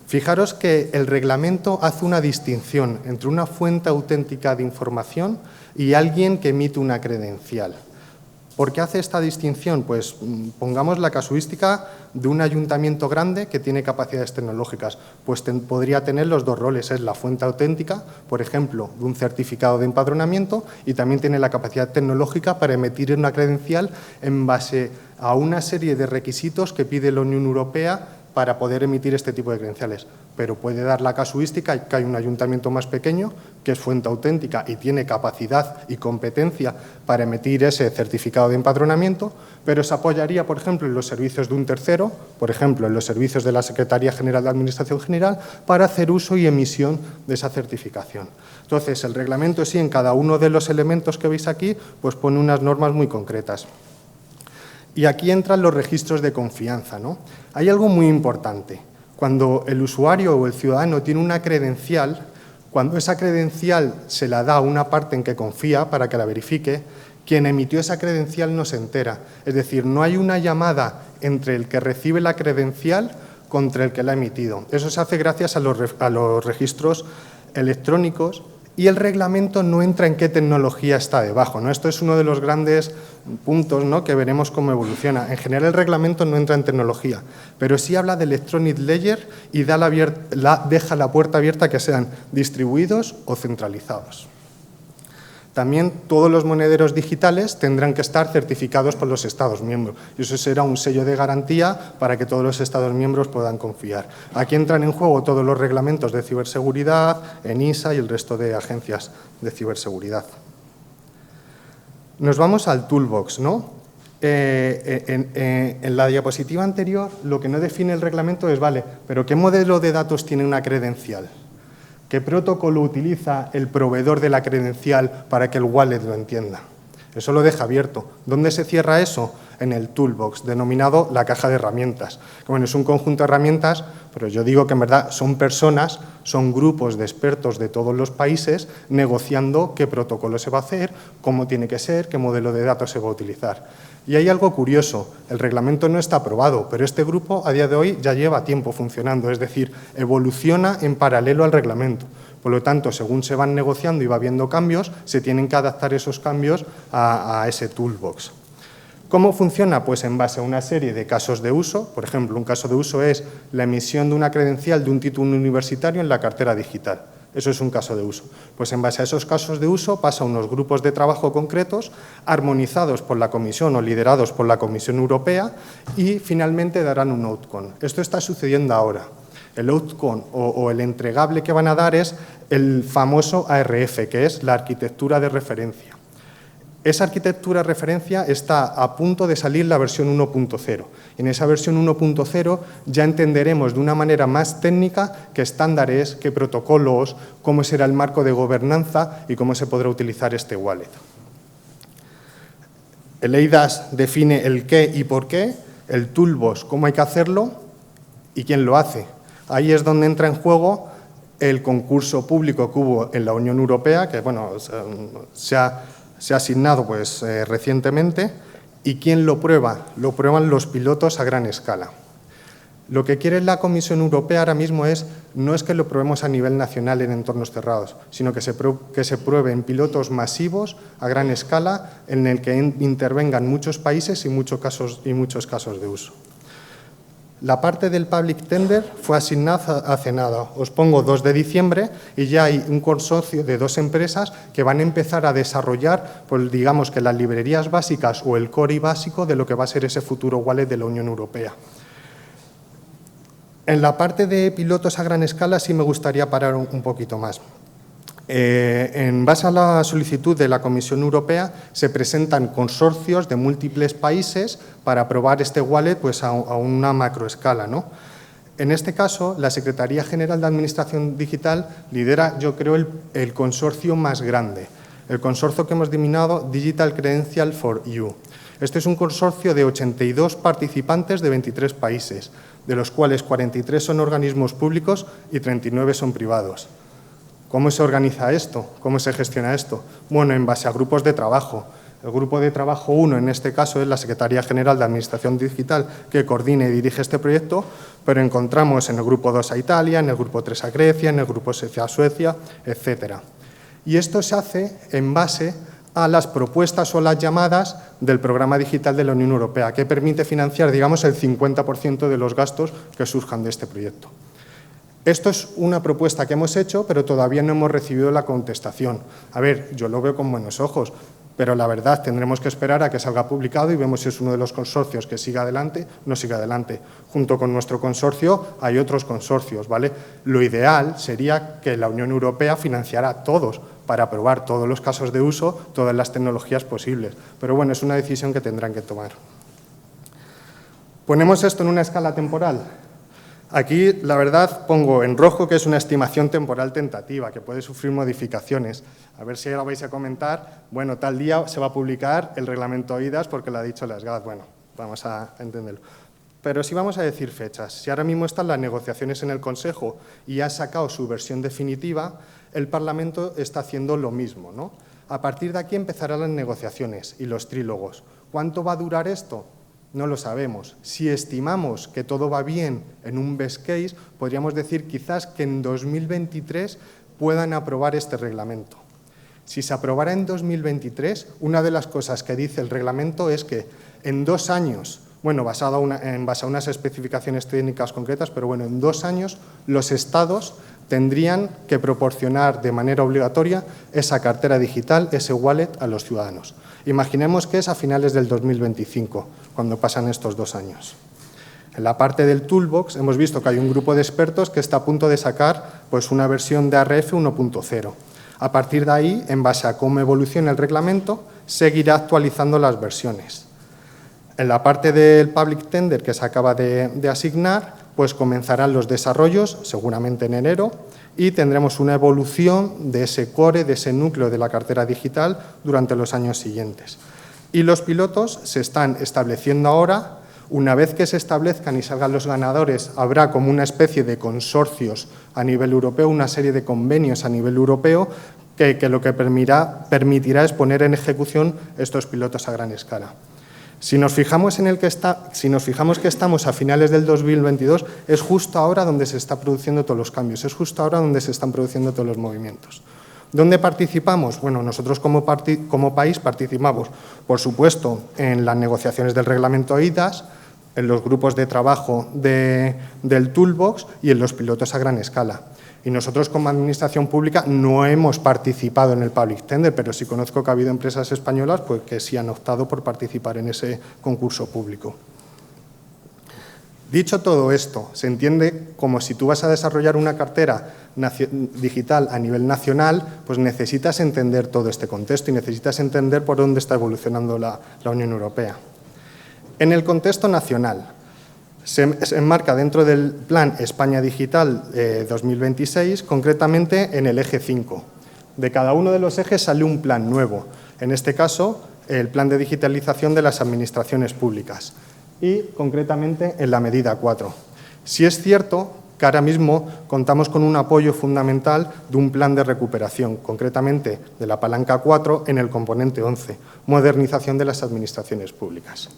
Fijaros que el reglamento hace una distinción entre una fuente auténtica de información y alguien que emite una credencial. ¿Por qué hace esta distinción? Pues pongamos la casuística de un ayuntamiento grande que tiene capacidades tecnológicas. Pues podría tener los dos roles, es la fuente auténtica, por ejemplo, de un certificado de empadronamiento y también tiene la capacidad tecnológica para emitir una credencial en base a una serie de requisitos que pide la Unión Europea para poder emitir este tipo de credenciales. Pero puede dar la casuística que hay un ayuntamiento más pequeño que es fuente auténtica y tiene capacidad y competencia para emitir ese certificado de empadronamiento, pero se apoyaría, por ejemplo, en los servicios de un tercero, por ejemplo, en los servicios de la Secretaría General de Administración General, para hacer uso y emisión de esa certificación. Entonces, el reglamento sí, en cada uno de los elementos que veis aquí, pues pone unas normas muy concretas. Y aquí entran los registros de confianza, ¿no? Hay algo muy importante. Cuando el usuario o el ciudadano tiene una credencial, cuando esa credencial se la da a una parte en que confía para que la verifique, quien emitió esa credencial no se entera. Es decir, no hay una llamada entre el que recibe la credencial contra el que la ha emitido. Eso se hace gracias a los registros electrónicos. Y el reglamento no entra en qué tecnología está debajo, ¿no? Esto es uno de los grandes puntos, ¿no?, que veremos cómo evoluciona. En general, el reglamento no entra en tecnología, pero sí habla de Electronic Ledger y deja la puerta abierta a que sean distribuidos o centralizados. También todos los monederos digitales tendrán que estar certificados por los Estados miembros y eso será un sello de garantía para que todos los Estados miembros puedan confiar. Aquí entran en juego todos los reglamentos de ciberseguridad, ENISA y el resto de agencias de ciberseguridad. Nos vamos al toolbox, ¿no? En la diapositiva anterior, lo que no define el reglamento es, vale, pero ¿qué modelo de datos tiene una credencial? ¿Qué protocolo utiliza el proveedor de la credencial para que el wallet lo entienda? Eso lo deja abierto. ¿Dónde se cierra eso? En el toolbox, denominado la caja de herramientas. Que, bueno, es un conjunto de herramientas, pero yo digo que en verdad son personas, son grupos de expertos de todos los países negociando qué protocolo se va a hacer, cómo tiene que ser, qué modelo de datos se va a utilizar. Y hay algo curioso, el reglamento no está aprobado, pero este grupo a día de hoy ya lleva tiempo funcionando, es decir, evoluciona en paralelo al reglamento. Por lo tanto, según se van negociando y va habiendo cambios, se tienen que adaptar esos cambios a ese toolbox. ¿Cómo funciona? Pues en base a una serie de casos de uso. Por ejemplo, un caso de uso es la emisión de una credencial de un título universitario en la cartera digital. Eso es un caso de uso. Pues en base a esos casos de uso pasa a unos grupos de trabajo concretos, armonizados por la Comisión o liderados por la Comisión Europea y finalmente darán un outcome. Esto está sucediendo ahora. El outcome o el entregable que van a dar es el famoso ARF, que es la arquitectura de referencia. Esa arquitectura de referencia está a punto de salir la versión 1.0. En esa versión 1.0 ya entenderemos de una manera más técnica qué estándares, qué protocolos, cómo será el marco de gobernanza y cómo se podrá utilizar este wallet. El eIDAS define el qué y por qué, el toolbox cómo hay que hacerlo y quién lo hace. Ahí es donde entra en juego el concurso público que hubo en la Unión Europea, que bueno, se ha asignado pues, recientemente, y ¿quién lo prueba? Lo prueban los pilotos a gran escala. Lo que quiere la Comisión Europea ahora mismo no es que lo probemos a nivel nacional en entornos cerrados, sino que se pruebe en pilotos masivos a gran escala en el que intervengan muchos países y muchos casos de uso. La parte del Public Tender fue asignada hace nada. Os pongo 2 de diciembre y ya hay un consorcio de 2 empresas que van a empezar a desarrollar, pues, digamos que las librerías básicas o el core básico de lo que va a ser ese futuro wallet de la Unión Europea. En la parte de pilotos a gran escala sí me gustaría parar un poquito más. En base a la solicitud de la Comisión Europea se presentan consorcios de múltiples países para probar este wallet pues, a una macroescala, ¿no? En este caso, la Secretaría General de Administración Digital lidera, yo creo, el consorcio más grande, el consorcio que hemos denominado Digital Credential for EU. Este es un consorcio de 82 participantes de 23 países, de los cuales 43 son organismos públicos y 39 son privados. ¿Cómo se organiza esto? ¿Cómo se gestiona esto? Bueno, en base a grupos de trabajo. El grupo de trabajo 1, en este caso, es la Secretaría General de Administración Digital, que coordina y dirige este proyecto, pero encontramos en el grupo 2 a Italia, en el grupo 3 a Grecia, en el grupo 6 a Suecia, etc. Y esto se hace en base a las propuestas o las llamadas del Programa Digital de la Unión Europea, que permite financiar, digamos, el 50% de los gastos que surjan de este proyecto. Esto es una propuesta que hemos hecho, pero todavía no hemos recibido la contestación. A ver, yo lo veo con buenos ojos, pero la verdad tendremos que esperar a que salga publicado y vemos si es uno de los consorcios que siga adelante o no siga adelante. Junto con nuestro consorcio hay otros consorcios, ¿vale? Lo ideal sería que la Unión Europea financiara a todos para probar todos los casos de uso, todas las tecnologías posibles. Pero bueno, es una decisión que tendrán que tomar. Ponemos esto en una escala temporal. Aquí, la verdad, pongo en rojo que es una estimación temporal tentativa, que puede sufrir modificaciones. A ver si ahora vais a comentar, bueno, tal día se va a publicar el reglamento eIDAS porque lo ha dicho la SGAD. Bueno, vamos a entenderlo. Pero si vamos a decir fechas, si ahora mismo están las negociaciones en el Consejo y ha sacado su versión definitiva, el Parlamento está haciendo lo mismo, ¿no? A partir de aquí empezarán las negociaciones y los trílogos. ¿Cuánto va a durar esto? No lo sabemos. Si estimamos que todo va bien en un best case, podríamos decir quizás que en 2023 puedan aprobar este reglamento. Si se aprobara en 2023, una de las cosas que dice el reglamento es que en 2 años, bueno, en base a unas especificaciones técnicas concretas, pero bueno, en 2 años los Estados tendrían que proporcionar de manera obligatoria esa cartera digital, ese wallet a los ciudadanos. Imaginemos que es a finales del 2025, cuando pasan estos 2 años. En la parte del toolbox hemos visto que hay un grupo de expertos que está a punto de sacar pues, una versión de ARF 1.0. A partir de ahí, en base a cómo evoluciona el reglamento, seguirá actualizando las versiones. En la parte del Public Tender que se acaba de asignar, pues comenzarán los desarrollos, seguramente en enero, y tendremos una evolución de ese core, de ese núcleo de la cartera digital durante los años siguientes. Y los pilotos se están estableciendo ahora. Una vez que se establezcan y salgan los ganadores, habrá como una especie de consorcios a nivel europeo, una serie de convenios a nivel europeo que lo que permitirá es poner en ejecución estos pilotos a gran escala. Si nos fijamos que estamos a finales del 2022, es justo ahora donde se están produciendo todos los cambios, es justo ahora donde se están produciendo todos los movimientos. ¿Dónde participamos? Bueno, nosotros como país participamos, por supuesto, en las negociaciones del reglamento eIDAS, en los grupos de trabajo del Toolbox y en los pilotos a gran escala. Y nosotros como Administración Pública no hemos participado en el Public Tender, pero sí conozco que ha habido empresas españolas pues, que sí han optado por participar en ese concurso público. Dicho todo esto, se entiende como si tú vas a desarrollar una cartera digital a nivel nacional, pues necesitas entender todo este contexto y necesitas entender por dónde está evolucionando la Unión Europea. En el contexto nacional, se enmarca dentro del Plan España Digital 2026, concretamente en el eje 5. De cada uno de los ejes sale un plan nuevo, en este caso el Plan de Digitalización de las Administraciones Públicas y concretamente en la medida 4. Sí es cierto que ahora mismo contamos con un apoyo fundamental de un plan de recuperación, concretamente de la palanca 4 en el componente 11, modernización de las administraciones públicas.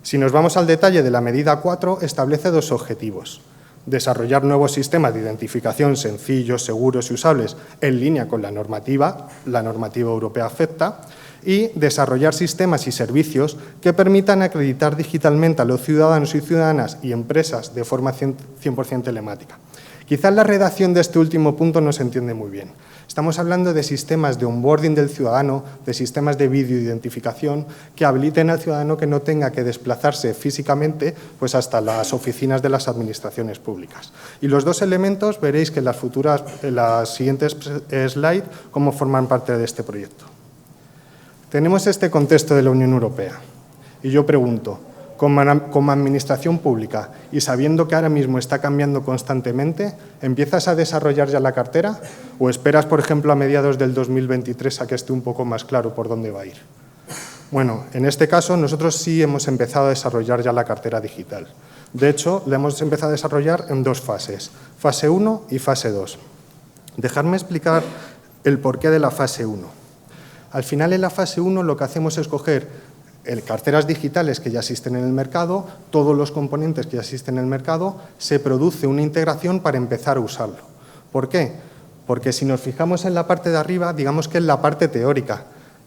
Si nos vamos al detalle de la medida 4, establece dos objetivos. Desarrollar nuevos sistemas de identificación sencillos, seguros y usables en línea con la normativa europea afecta, y desarrollar sistemas y servicios que permitan acreditar digitalmente a los ciudadanos y ciudadanas y empresas de forma 100% telemática. Quizás la redacción de este último punto no se entiende muy bien. Estamos hablando de sistemas de onboarding del ciudadano, de sistemas de videoidentificación que habiliten al ciudadano que no tenga que desplazarse físicamente pues hasta las oficinas de las administraciones públicas. Y los dos elementos veréis que en las siguientes slides cómo forman parte de este proyecto. Tenemos este contexto de la Unión Europea y yo pregunto, como administración pública y sabiendo que ahora mismo está cambiando constantemente, ¿empiezas a desarrollar ya la cartera o esperas, por ejemplo, a mediados del 2023 a que esté un poco más claro por dónde va a ir? Bueno, en este caso nosotros sí hemos empezado a desarrollar ya la cartera digital. De hecho, la hemos empezado a desarrollar en dos fases, fase 1 y fase 2. Dejadme explicar el porqué de la fase 1. Al final, en la fase 1, lo que hacemos es coger carteras digitales que ya existen en el mercado, todos los componentes que ya existen en el mercado, se produce una integración para empezar a usarlo. ¿Por qué? Porque si nos fijamos en la parte de arriba, digamos que es la parte teórica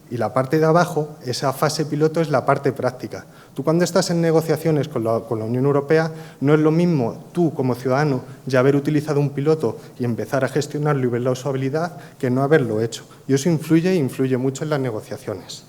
y la parte de abajo, esa fase piloto, es la parte práctica. Tú cuando estás en negociaciones con la Unión Europea, no es lo mismo tú como ciudadano ya haber utilizado un piloto y empezar a gestionarlo y ver la usabilidad que no haberlo hecho. Y eso influye mucho en las negociaciones.